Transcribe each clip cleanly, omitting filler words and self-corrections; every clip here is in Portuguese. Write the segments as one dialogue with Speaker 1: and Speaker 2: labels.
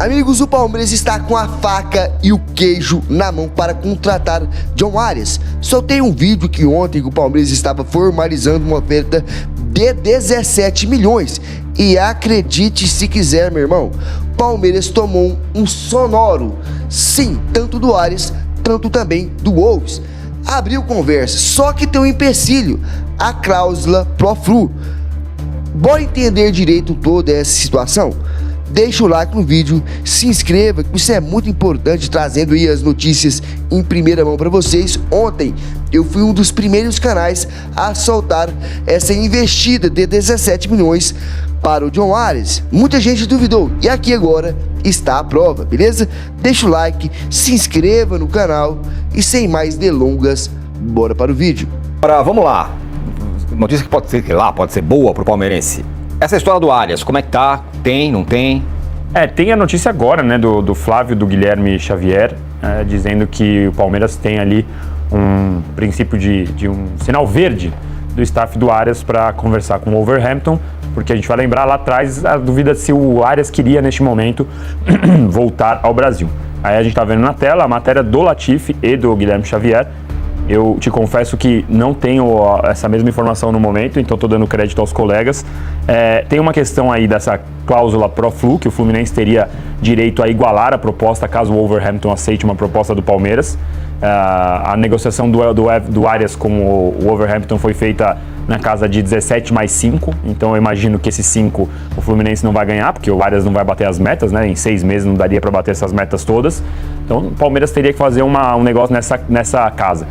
Speaker 1: Amigos, o Palmeiras está com a faca e o queijo na mão para contratar John Arias. Soltei um vídeo que ontem o Palmeiras estava formalizando uma oferta de 17 milhões. E acredite se quiser, meu irmão, Palmeiras tomou um sonoro. Sim, tanto do Arias, tanto também do Wolves. Abriu conversa, só que tem um empecilho, a cláusula Pro-Flu. Bora entender direito toda essa situação? Deixa o like no vídeo, se inscreva, que isso é muito importante, trazendo aí as notícias em primeira mão para vocês. Ontem eu fui um dos primeiros canais a soltar essa investida de 17 milhões para o John Arias. Muita gente duvidou e aqui agora está a prova, beleza? Deixa o like, se inscreva no canal e sem mais delongas, bora para o vídeo.
Speaker 2: Agora, vamos lá. Notícia que pode ser boa pro palmeirense. Essa história do Arias, como é que tá? Tem, não tem?
Speaker 3: Tem a notícia agora, né, do Flávio, do Guilherme Xavier, dizendo que o Palmeiras tem ali um princípio de um sinal verde do staff do Arias para conversar com o Wolverhampton, porque a gente vai lembrar lá atrás a dúvida se o Arias queria, neste momento, voltar ao Brasil. Aí a gente tá vendo na tela a matéria do Latifi e do Guilherme Xavier. Eu te confesso que não tenho essa mesma informação no momento, então estou dando crédito aos colegas. Tem uma questão aí dessa cláusula Pro-Flu, que o Fluminense teria direito a igualar a proposta caso o Wolverhampton aceite uma proposta do Palmeiras. A negociação do Arias com o Wolverhampton foi feita na casa de 17 mais 5, então eu imagino que esses 5 o Fluminense não vai ganhar, porque o Arias não vai bater as metas, né? Em 6 meses não daria para bater essas metas todas. Então o Palmeiras teria que fazer um negócio nessa casa.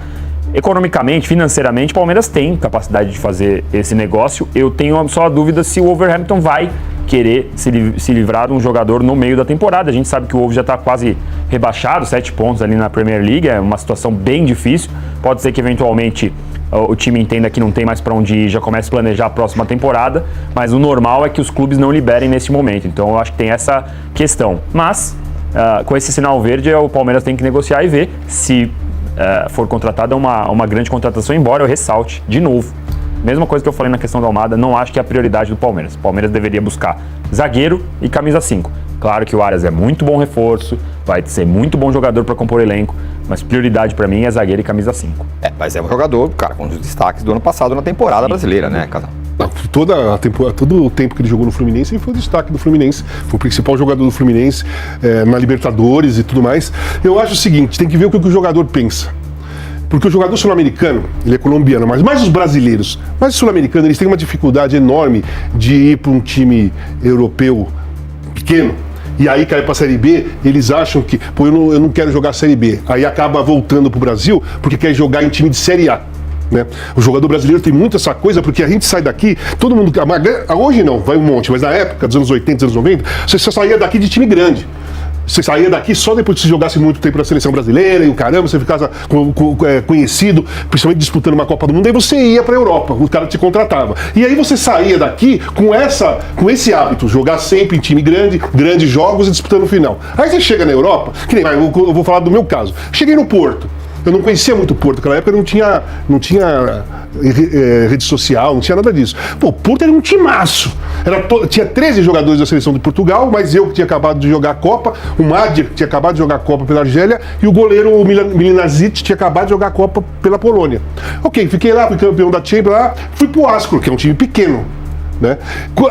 Speaker 3: Economicamente, financeiramente, o Palmeiras tem capacidade de fazer esse negócio. Eu tenho só a dúvida se o Wolverhampton vai querer se livrar de um jogador no meio da temporada. A gente sabe que o Wolves já está quase rebaixado, 7 pontos ali na Premier League, é uma situação bem difícil. Pode ser que eventualmente o time entenda que não tem mais para onde ir, já comece a planejar a próxima temporada, mas o normal é que os clubes não liberem nesse momento. Então eu acho que tem essa questão. Mas, com esse sinal verde, o Palmeiras tem que negociar e ver se for contratada uma grande contratação, embora eu ressalte de novo. Mesma coisa que eu falei na questão da Almada, não acho que é a prioridade do Palmeiras. O Palmeiras deveria buscar zagueiro e camisa 5. Claro que o Arias é muito bom reforço, vai ser muito bom jogador para compor elenco, mas prioridade para mim é zagueiro e camisa 5.
Speaker 2: Mas é um jogador, cara, com os destaques do ano passado na temporada brasileira, né, cara?
Speaker 4: Todo o tempo que ele jogou no Fluminense, ele foi o destaque do Fluminense, foi o principal jogador do Fluminense na Libertadores e tudo mais. Eu acho o seguinte, tem que ver o que o jogador pensa. Porque o jogador sul-americano, ele é colombiano, mas mais os brasileiros, mas os sul-americanos, eles têm uma dificuldade enorme de ir para um time europeu pequeno. E aí cai para a Série B, eles acham que, pô, eu não quero jogar a Série B. Aí acaba voltando para o Brasil porque quer jogar em time de Série A. Né? O jogador brasileiro tem muito essa coisa, porque a gente sai daqui, todo mundo, hoje não, vai um monte, mas na época dos anos 80, anos 90, você só saía daqui de time grande. Você saía daqui só depois que você jogasse muito tempo na seleção brasileira e o caramba, você ficava conhecido, principalmente disputando uma Copa do Mundo, aí você ia pra Europa, o cara te contratava. E aí você saía daqui com esse hábito, jogar sempre em time grande, grandes jogos e disputando o final. Aí você chega na Europa, que nem eu vou falar do meu caso, cheguei no Porto. Eu não conhecia muito o Porto, naquela época não tinha rede social, não tinha nada disso. Pô, o Porto era um timaço. Tinha 13 jogadores da seleção de Portugal, mas eu que tinha acabado de jogar a Copa, o Madir que tinha acabado de jogar a Copa pela Argélia e o goleiro Milinazic tinha acabado de jogar a Copa pela Polônia. Ok, fiquei lá, fui campeão da Champions lá, fui pro Ascoli, que é um time pequeno. Né?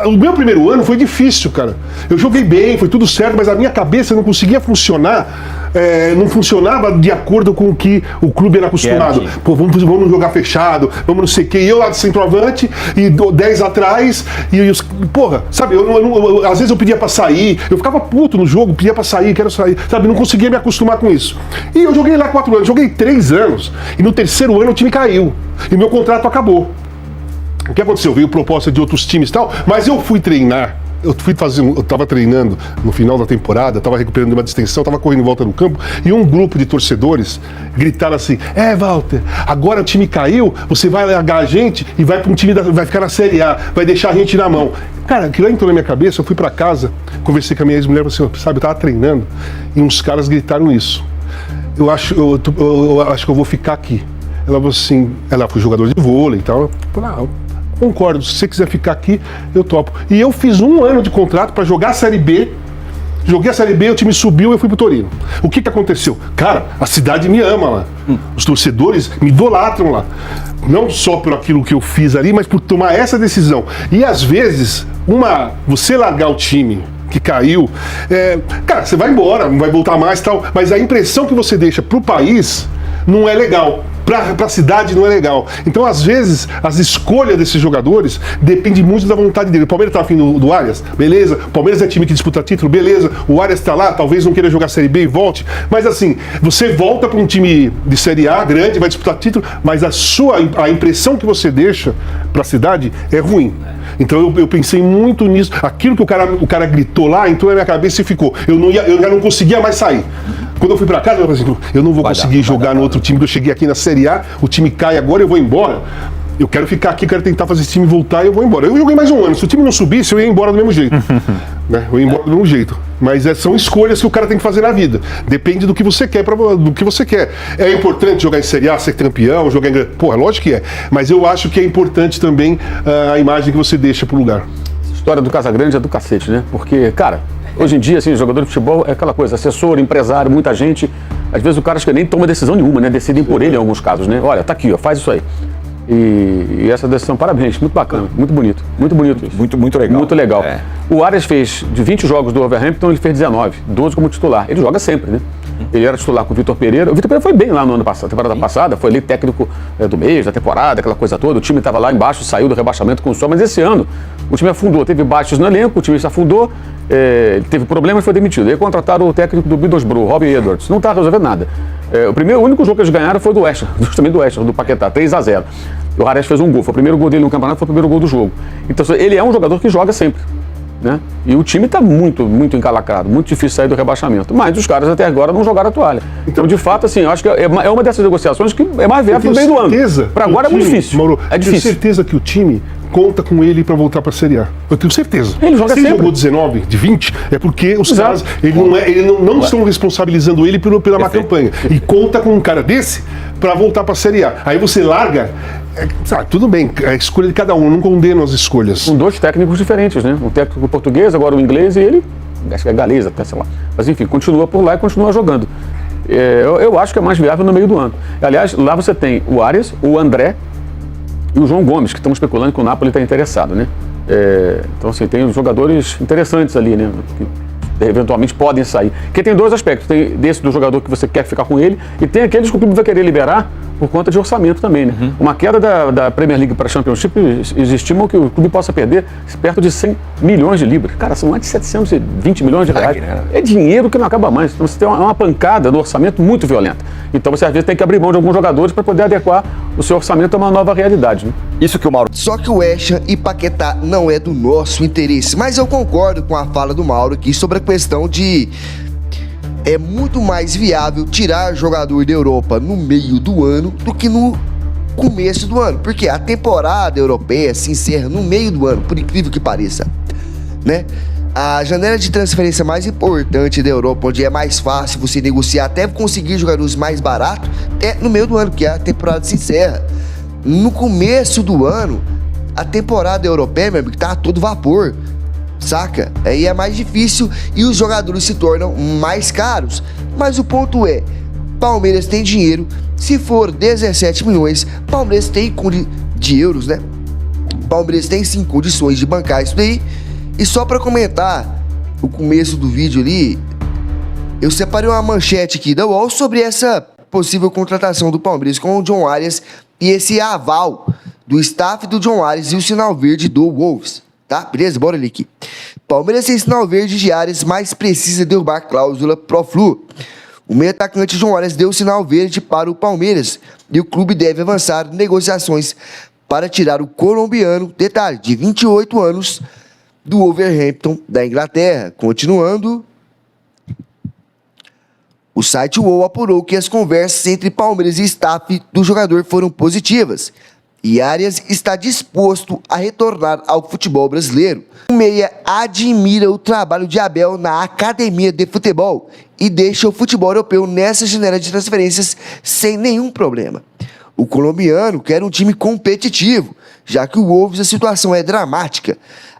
Speaker 4: O meu primeiro ano foi difícil, cara. Eu joguei bem, foi tudo certo, mas a minha cabeça não conseguia funcionar, não funcionava de acordo com o que o clube era acostumado. Pô, vamos jogar fechado, vamos não sei o que. E eu lá de centroavante, e 10 atrás, porra, sabe, às vezes eu pedia pra sair, eu ficava puto no jogo, pedia pra sair, quero sair, sabe, não conseguia me acostumar com isso. E eu joguei lá 4 anos, joguei 3 anos, e no terceiro ano o time caiu, e meu contrato acabou. O que aconteceu? Veio proposta de outros times e tal, mas eu fui treinar. Eu tava treinando no final da temporada, tava recuperando uma distensão, tava correndo em volta do campo, e um grupo de torcedores gritaram assim: Walter, agora o time caiu, você vai largar a gente e vai para um time vai ficar na Série A, vai deixar a gente na mão. Cara, aquilo entrou na minha cabeça, eu fui para casa, conversei com a minha ex-mulher, assim, sabe, eu tava treinando, e uns caras gritaram isso. Eu acho que eu vou ficar aqui. Ela falou assim, ela foi jogador de vôlei e tal. Eu falei, concordo, se você quiser ficar aqui, eu topo. E eu fiz 1 ano de contrato para jogar a Série B, joguei a Série B, o time subiu e eu fui pro Torino. O que aconteceu? Cara, a cidade me ama lá. Os torcedores me idolatram lá. Não só por aquilo que eu fiz ali, mas por tomar essa decisão. E às vezes, você largar o time que caiu, cara, você vai embora, não vai voltar mais e tal, mas a impressão que você deixa pro país não é legal. Pra cidade não é legal. Então, às vezes, as escolhas desses jogadores dependem muito da vontade dele. O Palmeiras tá afim do Arias, beleza. O Palmeiras é time que disputa título, beleza. O Arias tá lá, talvez não queira jogar Série B e volte. Mas assim, você volta para um time de Série A grande, vai disputar título, mas a impressão que você deixa pra cidade é ruim. Então eu pensei muito nisso. Aquilo que o cara gritou lá, entrou na minha cabeça e ficou. Eu já não conseguia mais sair. Quando eu fui pra casa, eu falei assim, eu não vou conseguir jogar no outro time, que eu cheguei aqui na Série A, o time cai agora, eu vou embora. Eu quero ficar aqui, quero tentar fazer esse time voltar e eu vou embora. Eu joguei mais um ano, se o time não subisse, eu ia embora do mesmo jeito. Né? Eu ia embora do mesmo jeito. Mas são escolhas que o cara tem que fazer na vida. Depende do que você quer, do que você quer. É importante jogar em Série A, ser campeão, jogar em... Porra, lógico que é. Mas eu acho que é importante também a imagem que você deixa pro lugar.
Speaker 5: A história do Casagrande é do cacete, né? Porque, cara, hoje em dia, assim, jogador de futebol é aquela coisa, assessor, empresário, muita gente. Às vezes o cara acho que nem toma decisão nenhuma, né? Decidem por ele em alguns casos, né? Olha, tá aqui, ó, faz isso aí. E essa decisão, parabéns, muito bacana, muito bonito isso.
Speaker 2: Muito legal.
Speaker 5: Muito legal. O Arias fez, de 20 jogos do Wolverhampton, ele fez 19, 12 como titular. Ele joga sempre, né? Ele era titular com o Vitor Pereira. O Vitor Pereira foi bem lá no ano passado, temporada passada, foi ali técnico do mês, da temporada, aquela coisa toda. O time estava lá embaixo, saiu do rebaixamento com o sol, mas esse ano o time afundou, teve baixos no elenco, o time se afundou, teve problemas e foi demitido. Aí contrataram o técnico do Middlesbrough, Robbie Edwards. Não está resolvendo nada. O único jogo que eles ganharam foi do West Ham, justamente do West Ham, do Paquetá, 3-0. O Arias fez um gol, foi o primeiro gol dele no campeonato, foi o primeiro gol do jogo. Então ele é um jogador que joga sempre. Né? E o time está muito encalacrado, muito difícil sair do rebaixamento. Mas os caras até agora não jogaram a toalha. Então, de fato, assim, eu acho que é uma dessas negociações que é mais viável no meio do ano. Para agora é muito difícil.
Speaker 4: Mauro,
Speaker 5: é difícil.
Speaker 4: Eu tenho certeza que o time conta com ele para voltar para a Série A. Eu tenho certeza.
Speaker 5: Ele joga
Speaker 4: Se
Speaker 5: sempre.
Speaker 4: ele jogou 19 de 20, é porque os caras não estão responsabilizando ele pela má campanha. E conta com um cara desse para voltar para a Série A. Aí você larga. Tudo bem, a escolha de cada um, não condeno as escolhas.
Speaker 5: Com dois técnicos diferentes, né? Um técnico português, agora o inglês e ele, acho que é galês até, sei lá. Mas enfim, continua por lá e continua jogando. Eu acho que é mais viável no meio do ano. Aliás, lá você tem o Arias, o André e o João Gomes, que estão especulando que o Napoli está interessado, né? Então, assim, tem jogadores interessantes ali, né? Que eventualmente podem sair. Porque tem dois aspectos. Tem desse do jogador que você quer ficar com ele e tem aqueles que o clube vai querer liberar por conta de orçamento também, né? Uma queda da Premier League para a Championship, eles estimam que o clube possa perder perto de 100 milhões de libras. Cara, são mais de 720 milhões de reais. É dinheiro que não acaba mais. Então você tem uma pancada no orçamento muito violenta. Então você às vezes tem que abrir mão de alguns jogadores para poder adequar o seu orçamento a uma nova realidade, né?
Speaker 2: Isso que o Mauro...
Speaker 1: Só que o West Ham e Paquetá não é do nosso interesse, mas eu concordo com a fala do Mauro aqui sobre a questão de é muito mais viável tirar jogador da Europa no meio do ano do que no começo do ano, porque a temporada europeia se encerra no meio do ano, por incrível que pareça, né? A janela de transferência mais importante da Europa, onde é mais fácil você negociar até conseguir jogadores mais baratos, é no meio do ano, porque a temporada se encerra. No começo do ano, a temporada europeia, meu amigo, tá a todo vapor, saca? Aí é mais difícil e os jogadores se tornam mais caros. Mas o ponto é, Palmeiras tem dinheiro, se for 17 milhões, Palmeiras tem de euros, né? Palmeiras tem sim condições de bancar isso daí. E só pra comentar o começo do vídeo ali, eu separei uma manchete aqui da UOL sobre essa possível contratação do Palmeiras com o John Arias e esse aval do staff do John Arias e o sinal verde do Wolves, tá? Beleza? Bora ali aqui. Palmeiras sem sinal verde de Arias, mas precisa derrubar cláusula Pro-Flu. O meio atacante John Arias deu sinal verde para o Palmeiras e o clube deve avançar negociações para tirar o colombiano, detalhe, de 28 anos, do Wolverhampton da Inglaterra. Continuando, o site UOL apurou que as conversas entre Palmeiras e staff do jogador foram positivas e Arias está disposto a retornar ao futebol brasileiro. O meia admira o trabalho de Abel na academia de futebol e deixa o futebol europeu nessa janela de transferências sem nenhum problema. O colombiano quer um time competitivo, já que o Wolves a situação é dramática.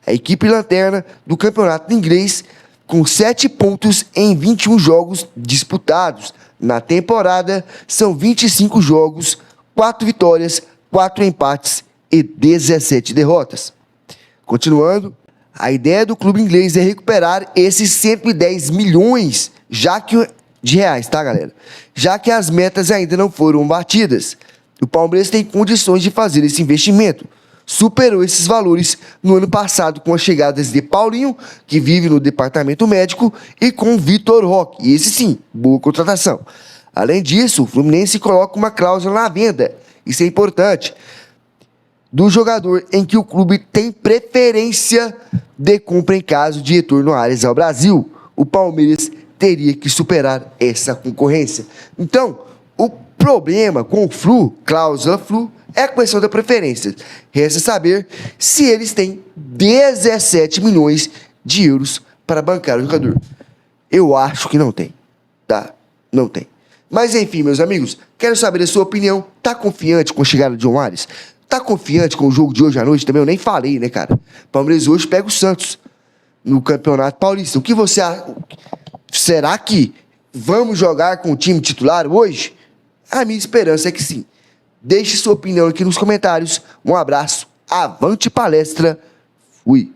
Speaker 1: A equipe lanterna do campeonato inglês com 7 pontos em 21 jogos disputados. Na temporada, são 25 jogos, 4 vitórias, 4 empates e 17 derrotas. Continuando, a ideia do clube inglês é recuperar esses 110 milhões de reais, tá, galera? Já que as metas ainda não foram batidas. O Palmeiras tem condições de fazer esse investimento. Superou esses valores no ano passado com as chegadas de Paulinho, que vive no departamento médico, e com Vitor Roque. E esse sim, boa contratação. Além disso, o Fluminense coloca uma cláusula na venda, isso é importante, do jogador em que o clube tem preferência de compra em caso de retorno a Ares ao Brasil. O Palmeiras teria que superar essa concorrência. Então, o problema com o Flu, cláusula Flu, é a questão da preferência. Resta saber se eles têm 17 milhões de euros para bancar o jogador. Eu acho que não tem, tá? Não tem. Mas enfim, meus amigos, quero saber a sua opinião. Tá confiante com a chegada de John Ares? Tá confiante com o jogo de hoje à noite? Também eu nem falei, né, cara? Palmeiras hoje pega o Santos no Campeonato Paulista. O que você acha? Será que vamos jogar com o time titular hoje? A minha esperança é que sim. Deixe sua opinião aqui nos comentários. Um abraço, avante palestra, fui!